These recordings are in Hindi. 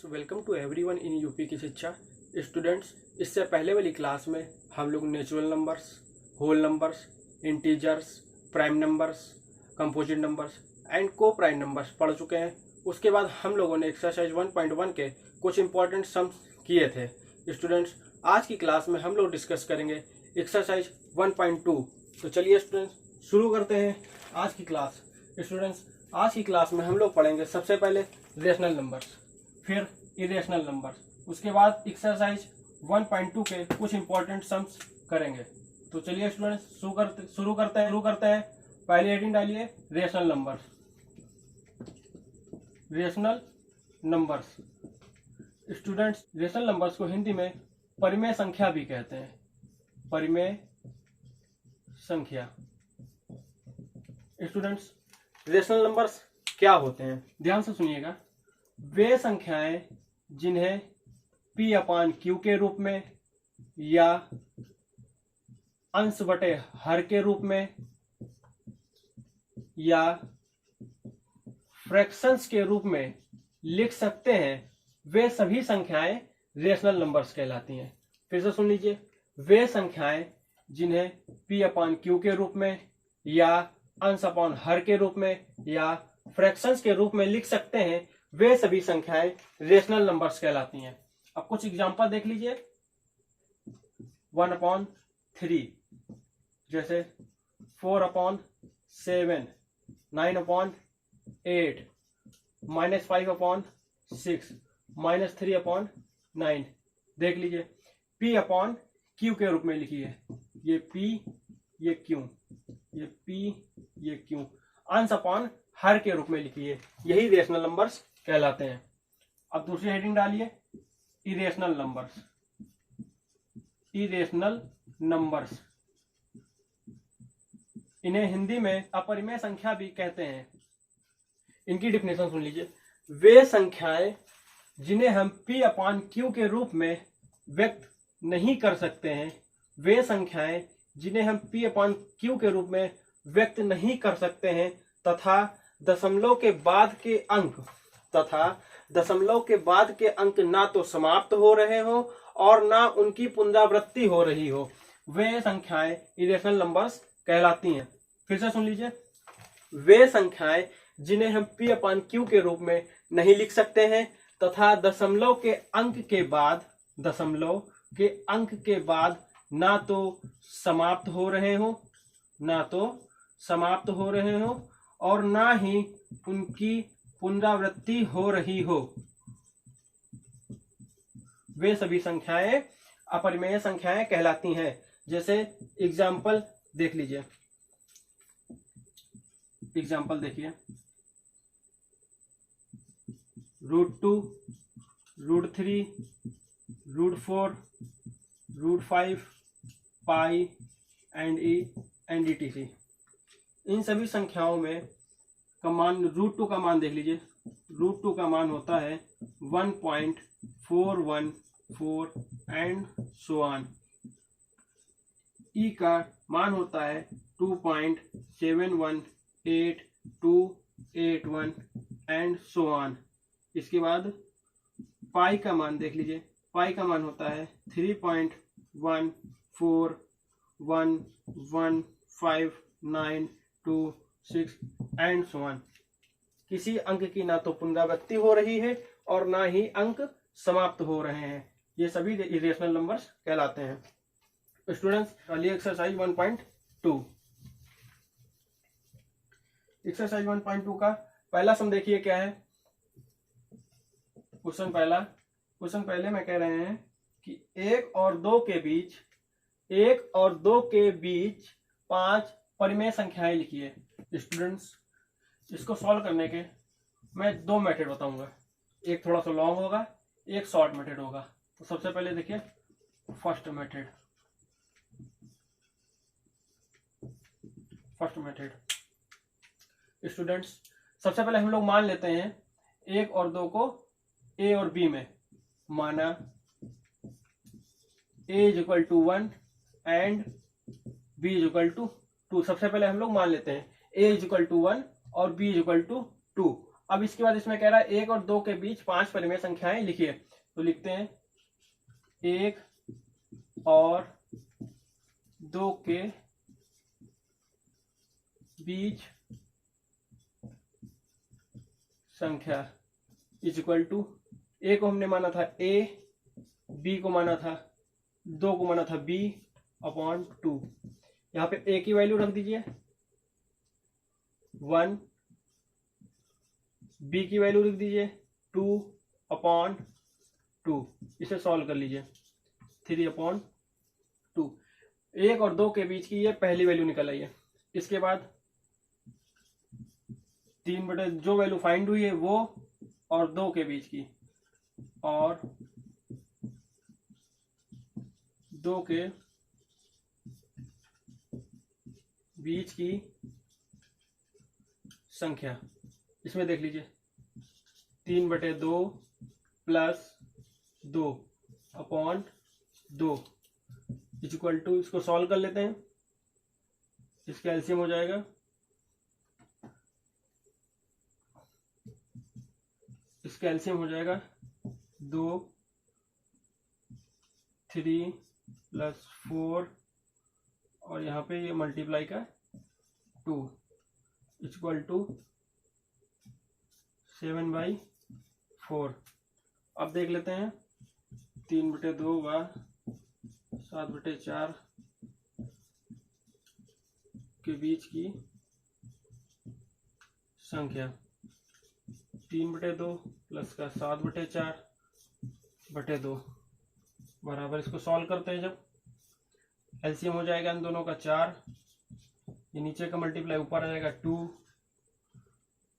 Welcome to everyone in UP की शिक्षा। स्टूडेंट्स, इससे पहले वाली क्लास में हम लोग natural numbers, whole numbers, integers, prime numbers, composite numbers and coprime numbers पढ़ चुके हैं। उसके बाद हम लोगों ने एक्सरसाइज 1.1 के कुछ इंपॉर्टेंट सम्स किए थे। स्टूडेंट्स, आज की क्लास में हम लोग डिस्कस करेंगे एक्सरसाइज 1.2। तो चलिए स्टूडेंट्स शुरू करते हैं आज की क्लास। स्टूडेंट्स, आज की क्लास में हम लोग पढ़ेंगे सबसे पहले रेशनल नंबर्स, फिर इरेशनल नंबर्स, उसके बाद एक्सरसाइज 1.2 के कुछ इंपॉर्टेंट सम्स करेंगे। तो चलिए स्टूडेंट्स शुरू करते हैं। पहली हेडिंग डालिए rational numbers. Rational numbers students, rational numbers को हिंदी में परिमेय संख्या भी कहते हैं। परिमेय संख्या। स्टूडेंट्स, रेशनल नंबर्स क्या होते हैं, ध्यान से सुनिएगा। वे संख्याएं जिन्हें P/Q के रूप में या अंश बटे हर के रूप में या फ्रैक्शंस के रूप में लिख सकते हैं, वे सभी संख्याएं रेशनल नंबर्स कहलाती हैं। फिर से सुन लीजिए। वे संख्याएं जिन्हें P/Q के रूप में या अंश अपॉन हर के रूप में या फ्रैक्शंस के रूप में लिख सकते हैं, वे सभी संख्याएं रेशनल नंबर्स कहलाती हैं। अब कुछ एग्जांपल देख लीजिए। 1/3, जैसे 4/7, 9/8, -5/6, -3/9। देख लीजिए। P/Q के रूप में लिखिए। ये P, ये Q, ये P, ये Q। अंश अपॉन हर के रूप में लिखिए। यही रेशनल नंबर्स कहलाते हैं। अब दूसरी हेडिंग डालिए इरेशनल नंबर्स। इरेशनल नंबर्स, इन्हें हिंदी में अपरिमेय संख्या भी कहते हैं। इनकी डिफिनेशन सुन लीजिए। वे संख्याएं जिन्हें हम P/Q के रूप में व्यक्त नहीं कर सकते हैं, वे संख्याएं जिन्हें हम P/Q के रूप में व्यक्त नहीं कर सकते हैं तथा दशमलव के बाद के अंक ना तो समाप्त हो रहे हो और ना उनकी पुनरावृत्ति हो रही हो, वे संख्याएं इरेशनल नंबर्स कहलाती हैं। फिर से सुन लीजिए। वे संख्याएं जिन्हें हम P/Q के रूप में नहीं लिख सकते हैं तथा दशमलव के अंक के बाद ना तो समाप्त हो रहे हो और ना ही उनकी पुनरावृत्ति हो रही हो, वे सभी संख्याएं अपरिमेय संख्याएं कहलाती हैं। जैसे एग्जाम्पल देख लीजिए। एग्जाम्पल देखिए। √2, √3, √4, √5, पाई एंड etc। इन सभी संख्याओं में √2 का मान देख लीजिए। √2 का मान होता है 1.414 एंड सो ऑन। ई का मान होता है 2.718281 एंड सो ऑन। इसके बाद पाई का मान देख लीजिए। पाई का मान होता है 3.1411596 एंड सो ऑन। किसी अंक की ना तो पुनरावृत्ति हो रही है और ना ही अंक समाप्त हो रहे हैं, ये सभी इरेशनल नंबर्स कहलाते हैं। स्टूडेंट्स, चलिए एक्सरसाइज 1.2। एक्सरसाइज 1.2 का पहला सम देखिए क्या है। क्वेश्चन पहले में कह रहे हैं कि 1 और 2 के बीच 5 परिमेय संख्याएं लिखिए। स्टूडेंट्स, इसको सॉल्व करने के मैं 2 मेथड बताऊंगा। एक थोड़ा सा लॉन्ग होगा, एक शॉर्ट मेथड होगा। तो सबसे पहले देखिए फर्स्ट मेथड। स्टूडेंट्स, सबसे पहले हम लोग मान लेते हैं 1 और 2 को A और B में। माना A = 1 एंड B = 2। सबसे पहले हम लोग मान लेते हैं A = 1 और B = 2। अब इसके बाद इसमें कह रहा है 1 और 2 के बीच 5 परिमेय संख्याएं लिखिए। तो लिखते हैं 1 और 2 के बीच संख्या इज इक्वल टू, ए को हमने माना था a, b को माना था 2 को माना था b अपॉन 2। यहाँ पे a की वैल्यू रख दीजिए 1, b की वैल्यू लिख दीजिए 2 अपॉन 2। इसे सॉल्व कर लीजिए 3 अपॉन 2। 1 और 2 के बीच की ये पहली वैल्यू निकल आई है। इसके बाद 3 बटे जो वैल्यू फाइंड हुई है वो, और 2 के बीच की, और 2 के बीच की संख्या, इसमें देख लीजिए 3 बटे 2 plus 2 upon 2 is equal to, इसको सॉल्व कर लेते हैं। इसका एलसीएम हो जाएगा, इसका एलसीएम हो जाएगा 2, 3 प्लस 4 और यहाँ पे ये मल्टीप्लाई का 2 इक्वल टू 7/4। अब देख लेते हैं 3 बटे 2 व 7 बटे 4 के बीच की संख्या। 3 बटे 2 प्लस का 7 बटे 4 बटे 2 बराबर, इसको सॉल्व करते हैं जब एलसीएम हो जाएगा इन दोनों का 4, ये नीचे का मल्टीप्लाई ऊपर आ जाएगा 2,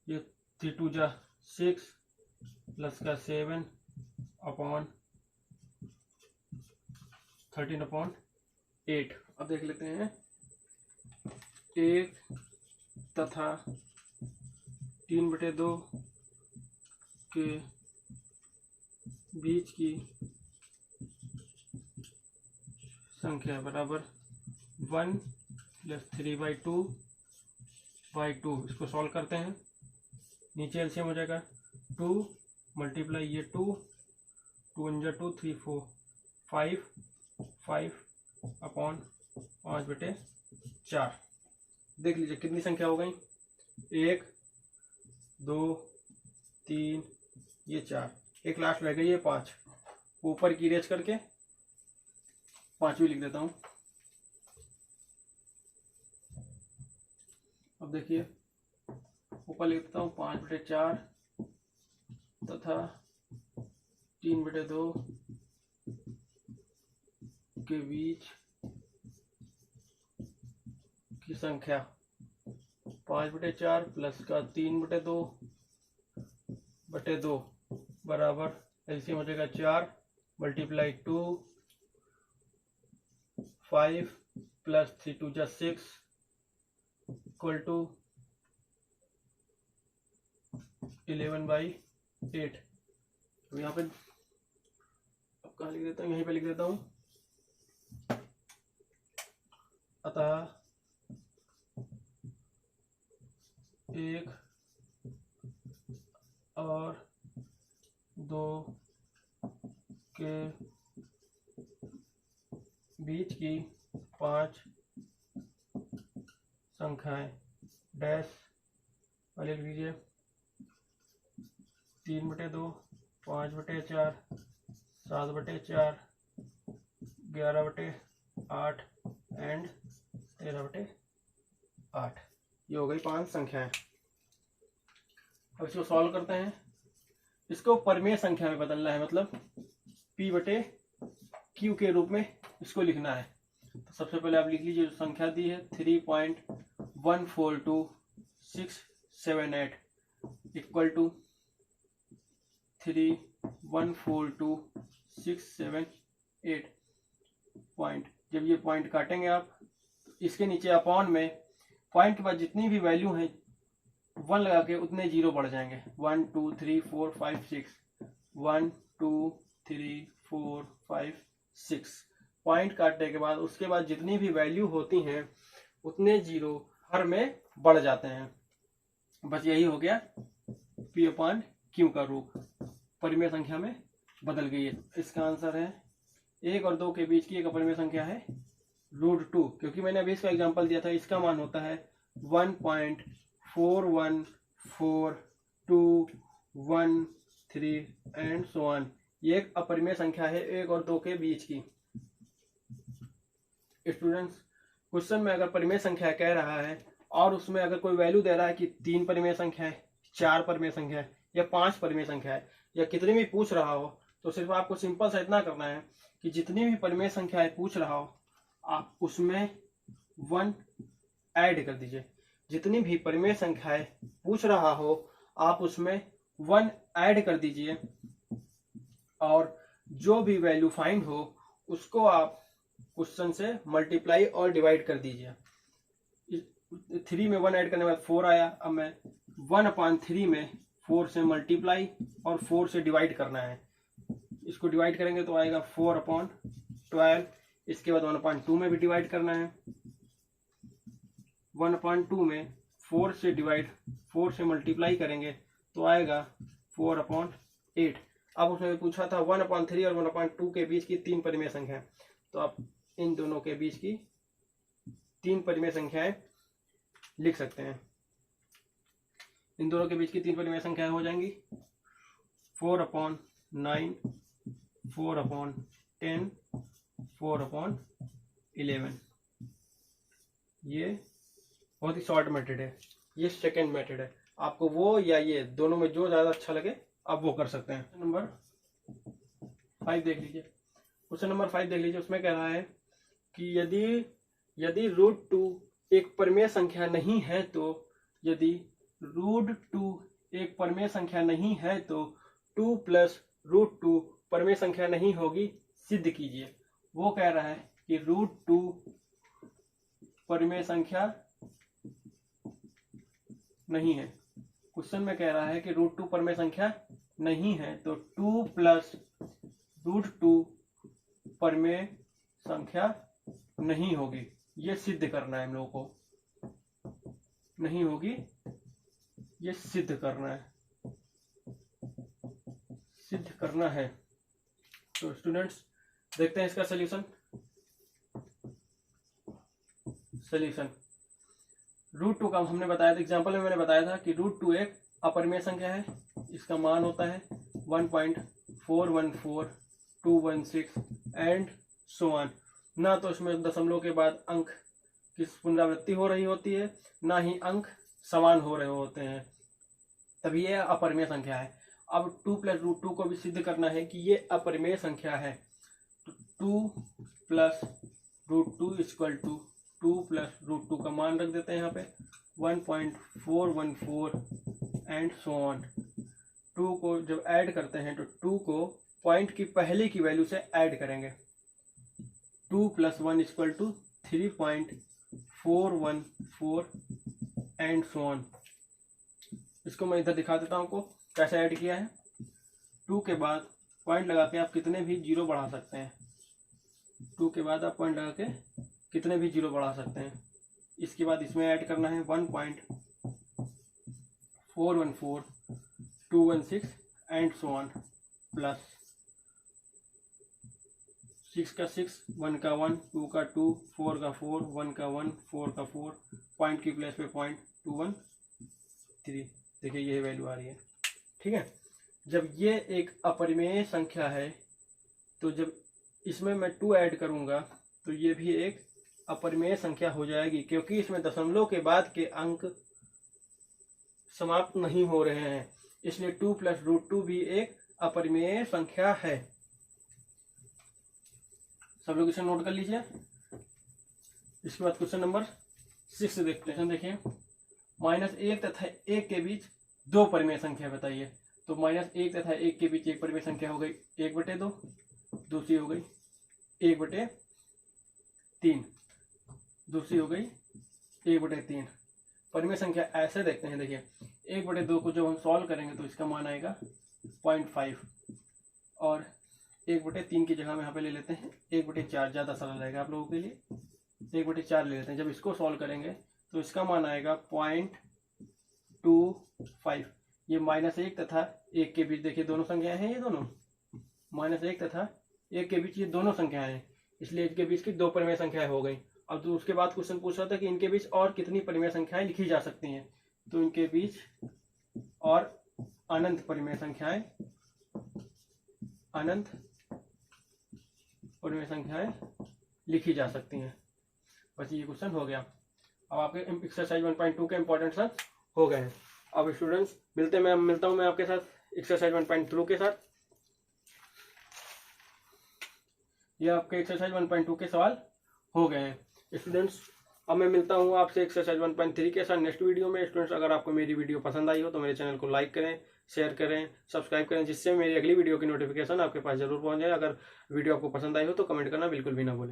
ये 3 2 जा 6 प्लस का 7 अपॉन 13 अपॉन 8। अब देख लेते हैं 1 तथा 3 बटे 2 के बीच की संख्या बराबर 1 प्लस 3/2/2। इसको सॉल्व करते हैं, नीचे एलसीएम हो जाएगा 2 मल्टीप्लाई ये 2 2 1 2 3 4 5 अपॉन 5 बटे 4। देख लीजिए कितनी संख्या हो गई, 1 2 3 ये 4, एक लास्ट रह गई है 5, ऊपर की रेज करके 5वीं लिख देता हूँ। अब देखिए ऊपर लिख देता हूँ 5 बटे 4 तथा 3 बटे 2 के बीच की संख्या। 5 बटे 4 प्लस का 3 बटे 2 बटे 2 बराबर एलसीएम हो जाएगा 4 मल्टीप्लाई 2 5 प्लस 3 2 जा 6 इक्वल टू 11/8। तो यहाँ पे अब कहाँ लिख देता हूँ, यहीं पे लिख देता हूँ। अतः 1 और 2 के बीच की 5 संख्याएं डैश और लिख लीजिए 3 बटे 2 5 बटे 4 7 बटे 4 11 बटे 8 एंड 13 बटे 8। ये हो गई 5 संख्याएं। अब इसको सॉल्व करते हैं। इसको परिमेय संख्या में बदलना है, मतलब p बटे q के रूप में इसको लिखना है। तो सबसे पहले आप लिख लीजिए जो संख्या दी है 3.142678 इक्वल टू 3.142678 पॉइंट। जब ये पॉइंट काटेंगे आप तो इसके नीचे अपॉन में पॉइंट के बाद जितनी भी वैल्यू है 1 लगा के उतने जीरो बढ़ जाएंगे। 1 2 3 4 5 6 1 2 3 4 5 6 पॉइंट काटने के बाद उसके बाद जितनी भी वैल्यू होती हैं उतने जीरो हर में बढ़ जाते हैं। बस यही हो गया P अपॉन Q का रूप परिमेय संख्या में बदल गई है। इसका आंसर है 1 और 2 के बीच की एक अपरिमेय संख्या है √2, क्योंकि मैंने अभी इसका एग्जांपल दिया था। इसका मान होता है 1.414213 एंड सो ऑन। ये एक अपरिमेय संख्या है 1 और 2 के बीच की। स्टूडेंट्स, क्वेश्चन में अगर परिमेय संख्या कह रहा है और उसमें अगर कोई वैल्यू दे रहा है कि 3 परिमेय संख्या है, 4 परिमेय संख्या है या 5 परिमेय संख्या है या कितनी भी पूछ रहा हो, तो सिर्फ आपको सिंपल सा इतना करना है कि जितनी भी परिमेय संख्याएं पूछ रहा हो आप उसमें 1 ऐड कर दीजिए। जितनी भी परिमेय संख्याएं पूछ रहा हो आप उसमें 1 ऐड कर दीजिए और जो भी वैल्यू फाइंड हो उसको आप क्वेश्चन से मल्टीप्लाई और डिवाइड कर दीजिए। 3 में 1 ऐड करने के बाद 4 आया। अब मैं 1/3 में 4 से मल्टीप्लाई और 4 से डिवाइड करना है। इसको डिवाइड करेंगे तो आएगा 4/12। इसके बाद 1/2 में भी डिवाइड करना है। 1/2 में 4 से डिवाइड 4 से मल्टीप्लाई करेंगे तो आएगा 4/8। अब उसने पूछा था 1/3 और 1/2 के बीच की 3 परिमेय संख्या, तो आप इन दोनों के बीच की 3 परिमेय संख्याएं लिख सकते हैं। इन दोनों के बीच की 3 परिमेय संख्याएं हो जाएंगी 4/9, 4/10, 4/11। ये बहुत ही शॉर्ट मेथड है, ये सेकेंड मेथड है। आपको वो या ये दोनों में जो ज्यादा अच्छा लगे आप वो कर सकते हैं। नंबर 5 देख लीजिए। क्वेश्चन नंबर 5 देख लीजिए। उसमें कह रहा है कि यदि √2 एक परिमेय संख्या नहीं है तो यदि √2 एक परिमेय संख्या नहीं है तो 2 + √2 परिमेय संख्या नहीं होगी, सिद्ध कीजिए। वो कह रहा है कि √2 परिमेय संख्या नहीं है। क्वेश्चन में कह रहा है कि √2 परिमेय संख्या नहीं है तो 2 + √2 परिमेय संख्या नहीं होगी। ये सिद्ध करना है हम लोगों को। नहीं होगी ये सिद्ध करना है, सिद्ध करना है। तो स्टूडेंट्स देखते हैं इसका सॉल्यूशन। √2 का हमने बताया था, एग्जांपल में मैंने बताया था कि √2 एक अपरिमेय संख्या है। इसका मान होता है 1.414216 एंड सो ऑन। ना तो इसमें दशमलव के बाद अंक की पुनरावृत्ति हो रही होती है, ना ही अंक समान हो रहे होते हैं, तभी ये अपरिमेय संख्या है। अब 2 + √2 को भी सिद्ध करना है कि ये अपरिमेय संख्या है। 2 + √2 = 2 + √2 का मान रख देते हैं यहाँ पे 1.414 एंड सो ऑन। 2 को जब ऐड करते हैं तो 2 को पॉइंट की पहले की वैल्यू से ऐड करेंगे। 2 + 1 = 3.414 एंड सो ऑन। इसको मैं इधर दिखा देता हूँ आपको कैसे ऐड किया है। 2 के बाद पॉइंट लगा के आप कितने भी जीरो बढ़ा सकते हैं। 2 के बाद आप पॉइंट लगा के कितने भी जीरो बढ़ा सकते हैं। इसके बाद इसमें ऐड करना है 1.414216 एंड सो ऑन प्लस 6 का 6, 1 का 1, 2 का 2, 4 का 4, 1 का 1, 4 का 4, पॉइंट की प्लेस पे 0.213। देखिए ये वैल्यू आ रही है। ठीक है, जब ये एक अपरिमेय संख्या है तो जब इसमें मैं 2 ऐड करूंगा तो ये भी एक अपरिमेय संख्या हो जाएगी, क्योंकि इसमें दशमलव के बाद के अंक समाप्त नहीं हो रहे हैं, इसलिए 2 + √2 भी एक अपरिमेय संख्या है। सब लोग इसे नोट कर लीजिए। इसके बाद क्वेश्चन नंबर 6 देखते हैं। देखिए, -1 तथा 1 के बीच 2 परिमेय संख्या बताइए। तो -1 तथा 1 के बीच एक परिमेय संख्या हो गई 1/2, दूसरी हो गई 1/3, दूसरी हो गई 1/3। परिमेय संख्या ऐसे देखते हैं। देखिए 1/2 को जब हम सॉल्व करेंगे तो इसका मान आएगा 0.5 और 1/3 की जगह में यहाँ पे ले लेते हैं 1/4, ज़्यादा सरल रहेगा आप लोगों के लिए। 1/4 ले लेते हैं। जब इसको सॉल्व करेंगे तो इसका मान आएगा 0.25। ये -1 तथा 1 के बीच देखिए दोनों संख्याएं हैं, ये दोनों -1 तथा 1 के बीच ये दोनों संख्याएं हैं, इसलिए इनके बीच की 2 परिमेय संख्याएं हो गई। अब तो उसके बाद क्वेश्चन पूछ रहा था कि इनके बीच और कितनी परिमेय संख्याएं लिखी जा सकती हैं, तो इनके बीच और अनंत परिमेय संख्याएं, अनंत परिमेय संख्याएं लिखी जा सकती हैं। बस ये क्वेश्चन हो गया। अब आपके एक्सरसाइज 1.2 के इंपॉर्टेंट आंसर हो गए हैं। अब स्टूडेंट्स मिलता हूं मैं आपके साथ एक्सरसाइज 1.3 के साथ। ये आपके एक्सरसाइज 1.2 के सवाल हो गए हैं स्टूडेंट्स। अब मैं मिलता हूँ आपसे एक्सरसाइज 1.3 के साथ नेक्स्ट वीडियो में। स्टूडेंट्स अगर आपको मेरी वीडियो पसंद आई हो तो मेरे चैनल को लाइक करें, शेयर करें, सब्सक्राइब करें, जिससे मेरी अगली वीडियो की नोटिफिकेशन आपके पास जरूर पहुंच जाए। अगर वीडियो आपको पसंद आई हो तो कमेंट करना बिल्कुल भी ना भूलें।